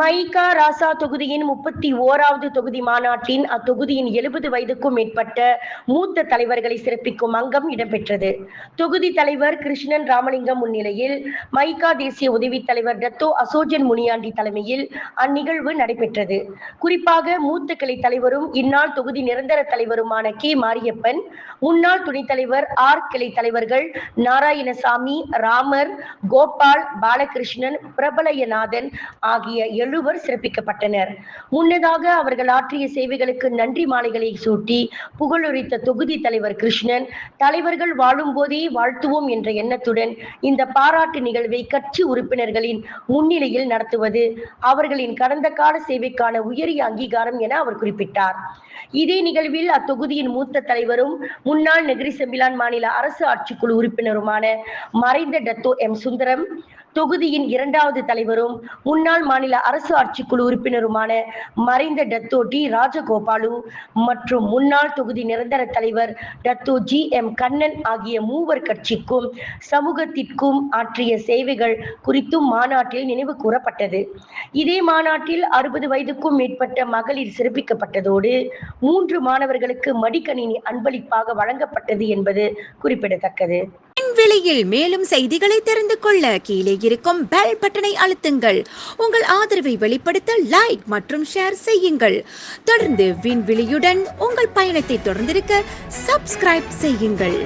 மைகா ராசா தொகுதியின் 31வது தொகுதி மாநாட்டின் அத்தொகுதியின் 70 வயதுக்கும் மேற்பட்ட மூத்த தலைவர்களை சிறப்பிக்கும் அங்கம் இடம்பெற்றது. தொகுதி தலைவர் கிருஷ்ணன் ராமலிங்கம் முன்னிலையில் மைகா தேசிய உதவித் தலைவர் டத்தோ அசோஜன் முனியாண்டி தலைமையில் அந்நிகழ்வு நடைபெற்றது. குறிப்பாக மூத்த கிளை தலைவரும் இந்நாள் தொகுதி நிரந்தர தலைவருமான கே மாரியப்பன், முன்னாள் துணைத் தலைவர் ஆர் கிளை தலைவர்கள் நாராயணசாமி, ராமர், கோபால், பாலகிருஷ்ணன், பிரபலயநாதன் ஆகிய 7 சிறப்பிக்கப்பட்டனர். முன்னதாக அவர்கள் ஆற்றிய சேவைகளுக்கு நன்றி மாலைகளை சூட்டி புகழுரைத்த தொகுதி தலைவர் கிருஷ்ணன், தலைவர்கள் வாழும் போதே வாழ்த்துவோம் என்ற எண்ணத்துடன் இந்த பாராட்டு நிகழ்வை கட்சி உறுப்பினர்களின் முன்னிலையில் நடத்துவது அவர்களின் கடந்த கால சேவைக்கான உயரிய அங்கீகாரம் என அவர் குறிப்பிட்டார். இதே நிகழ்வில் அத்தொகுதியின் மூத்த தலைவரும் முன்னாள் நெகிரி செம்பிலான் மாநில அரசு ஆட்சிக்குழு உறுப்பினருமான மறைந்த டத்தோ எம் சுந்தரம், தொகுதியின் 2வது தலைவரும் முன்னாள் மாநில அரசு ஆட்சிக்குழு உறுப்பினருமான மறைந்த டத்தோ டி ராஜகோபாலு மற்றும் முன்னாள் தொகுதி நிரந்தர தலைவர் டத்தோ ஜி எம் கண்ணன் ஆகிய 3 கட்சிக்கும் சமூகத்திற்கும் ஆற்றிய சேவைகள் குறித்தும் மாநாட்டில் நினைவு கூறப்பட்டது. இதே மாநாட்டில் 60 வயதுக்கும் மேற்பட்ட மகளிர் சிறப்பிக்கப்பட்டதோடு 3 மாணவர்களுக்கு மடிக்கணினி அன்பளிப்பாக வழங்கப்பட்டது என்பது குறிப்பிடத்தக்கது. விலையில் மேலும் செய்திகளை தெரிந்து கொள்ள கீழே இருக்கும் பெல் பட்டனை அழுத்துங்கள். உங்கள் ஆதரவை வெளிப்படுத்த லைக் மற்றும் ஷேர் செய்யுங்கள். தொடர்ந்து விண்வெளியுடன் உங்கள் பயணத்தை தொடர்ந்திருக்க சப்ஸ்கிரைப் செய்யுங்கள்.